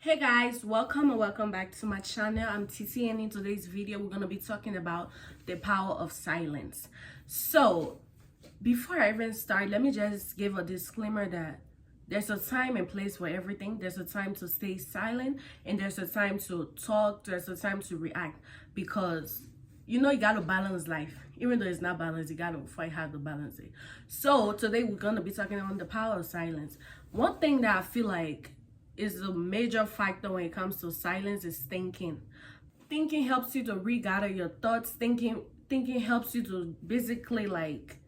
Hey guys, welcome and welcome back to my channel. I'm Titi, and in today's video we're going to be talking about the power of silence. So before I even start, let me just give a disclaimer that there's a time and place for everything. There's a time to stay silent and there's a time to talk, there's a time to react, because you gotta balance life. Even though it's not balanced, you gotta fight hard to balance it. So today we're gonna be talking about the power of silence. One thing that I feel like is a major factor when it comes to silence is thinking. Thinking helps you to regather your thoughts. Thinking helps you to basically like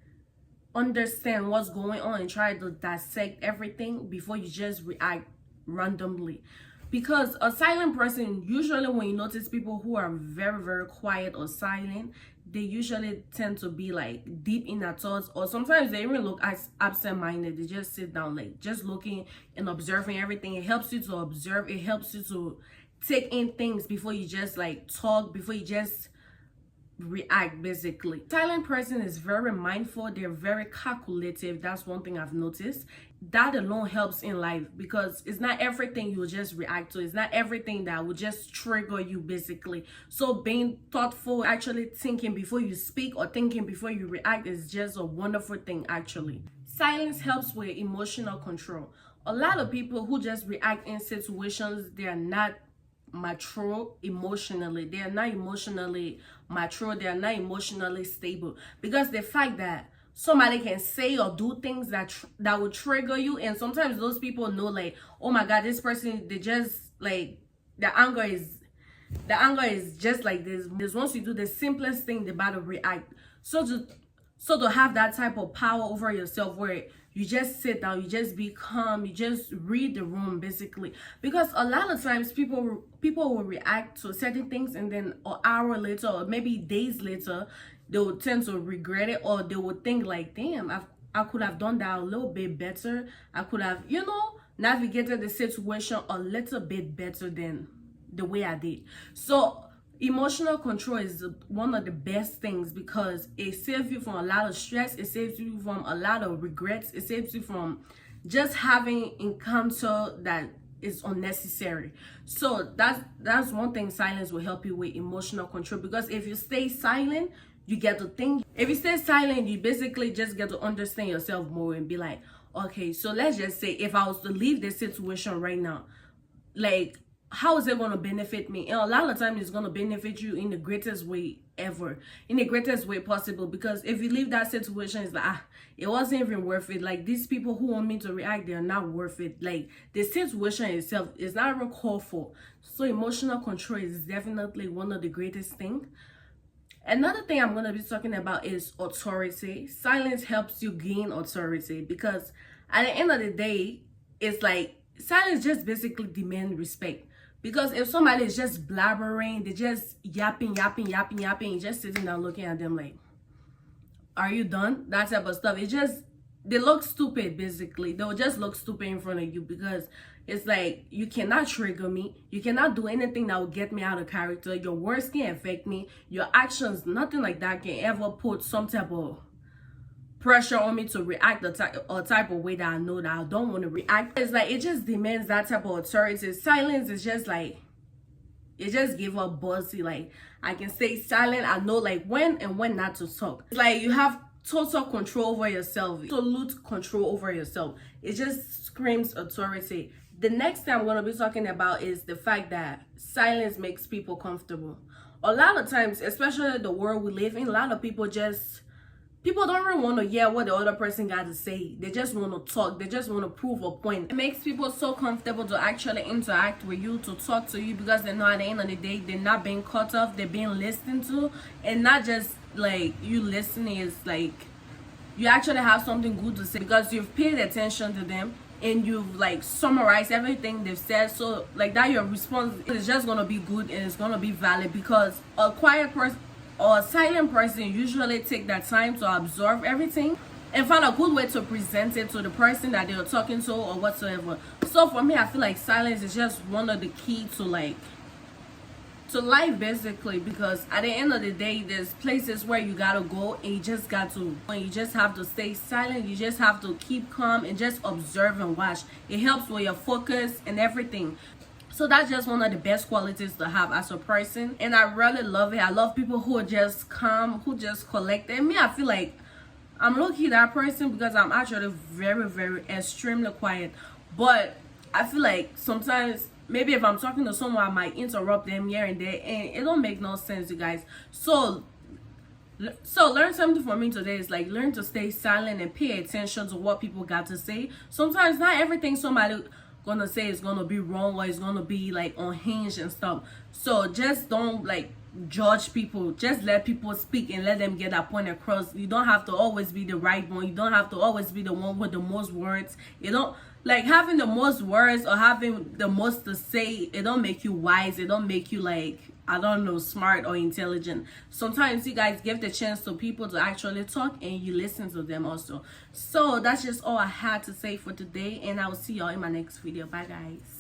understand what's going on and try to dissect everything before you just react randomly. Because a silent person, usually when you notice people who are very, very quiet or silent, they usually tend to be like deep in their thoughts, or sometimes they even look as absent-minded. They just sit down, like just looking and observing everything. It helps you to observe. It helps you to take in things before you just like talk, before you just react. Basically, silent person is very mindful. They're very calculative. That's one thing I've noticed. That alone helps in life, because it's not everything you will just react to. It's not everything that will just trigger you, basically. So being thoughtful, actually thinking before you speak or thinking before you react, is just a wonderful thing. Actually, silence helps with emotional control. A lot of people who just react in situations, they are not mature emotionally. They are not emotionally mature. They are not emotionally stable, because the fact that somebody can say or do things that will trigger you, and sometimes those people know, like, oh my god, this person, they just like, the anger is just like this. Because once you do the simplest thing, they about to react. So to have that type of power over yourself, where you just sit down, you just be calm, you just read the room, basically. Because a lot of times people will react to certain things, and then an hour later or maybe days later, they will tend to regret it, or they will think like, damn, I could have done that a little bit better. I could have, navigated the situation a little bit better than the way I did. So emotional control is one of the best things, because it saves you from a lot of stress. It saves you from a lot of regrets. It saves you from just having encounter that is unnecessary. So that's one thing silence will help you with, emotional control. Because if you stay silent, you get to think. If you stay silent, you basically just get to understand yourself more and be like, okay, so let's just say if I was to leave this situation right now, like, how is it going to benefit me? And a lot of times it's going to benefit you in the greatest way ever, in the greatest way possible. Because if you leave that situation, it's like, it wasn't even worth it. Like, these people who want me to react, they're not worth it. Like, the situation itself is not even called for. So emotional control is definitely one of the greatest things. Another thing I'm going to be talking about is authority. Silence helps you gain authority, because at the end of the day, it's like silence just basically demand respect. Because if somebody is just blabbering, they just yapping, you're just sitting down looking at them like, are you done? That type of stuff. They look stupid, basically. They'll just look stupid in front of you, because it's like, you cannot trigger me. You cannot do anything that will get me out of character. Your words can't affect me. Your actions, nothing like that can ever put some type of pressure on me to react a type of way that I know that I don't want to react. It's like, it just demands that type of authority. Silence is just like, it just give up buzzy. Like, I can stay silent. I know like when and when not to talk. It's like you have total control over yourself, absolute control over yourself. It just screams authority. The next thing I'm going to be talking about is the fact that silence makes people comfortable. A lot of times, especially the world we live in, a lot of people don't really want to hear what the other person got to say. They just want to talk. They just want to prove a point. It makes people so comfortable to actually interact with you, to talk to you, because they know at the end of the day, they're not being cut off. They're being listened to. And not just like you listening, is like you actually have something good to say, because you've paid attention to them and you've like summarized everything they've said. So like that, your response is just going to be good and it's going to be valid. Because a quiet person or a silent person usually take that time to absorb everything and find a good way to present it to the person that they're talking to or whatsoever. So for me, I feel like silence is just one of the key to life, basically. Because at the end of the day, there's places where you gotta go and you just have to stay silent. You just have to keep calm and just observe and watch. It helps with your focus and everything. So that's just one of the best qualities to have as a person, and I really love it. I love people who are just calm, who just collect. And me, I feel like I'm low-key that person because I'm actually very, very extremely quiet. But I feel like sometimes maybe if I'm talking to someone, I might interrupt them here and there, and it don't make no sense, you guys. So learn something from me today is like, learn to stay silent and pay attention to what people got to say. Sometimes not everything somebody gonna say is gonna be wrong or is gonna be like unhinged and stuff. So just don't like judge people. Just let people speak and let them get that point across. You don't have to always be the right one. You don't have to always be the one with the most words. You don't like having the most words or having the most to say. It don't make you wise. It don't make you like, I don't know, smart or intelligent. Sometimes you guys give the chance to people to actually talk and you listen to them also. So that's just all I had to say for today, and I will see y'all in my next video. Bye guys.